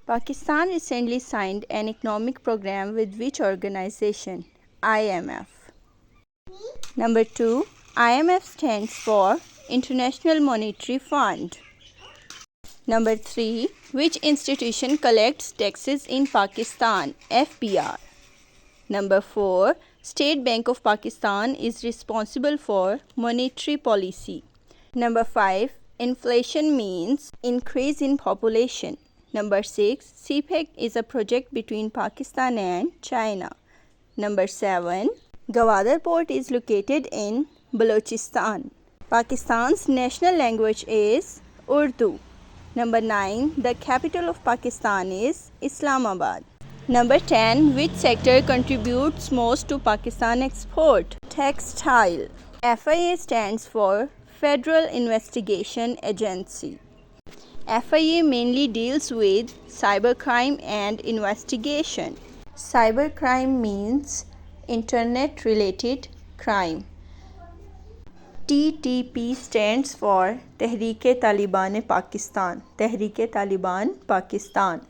Pakistan recently signed an economic program with which organization? IMF. Number 2. IMF stands for International Monetary Fund. Number 3. Which institution collects taxes in Pakistan? FBR. Number 4. State Bank of Pakistan is responsible for monetary policy. Number 5. Inflation means increase in population. Number 6. CPEC is a project between Pakistan and China. Number 7. Gwadar Port is located in Balochistan. Pakistan's national language is Urdu. Number 9. The capital of Pakistan is Islamabad. Number 10. Which sector contributes most to Pakistan export? Textile. FIA stands for Federal Investigation Agency. FIA mainly deals with cybercrime and investigation. Cybercrime means internet-related crime. TTP stands for Tehreek-e-Taliban-e-Pakistan. Tehreek-e-Taliban Pakistan.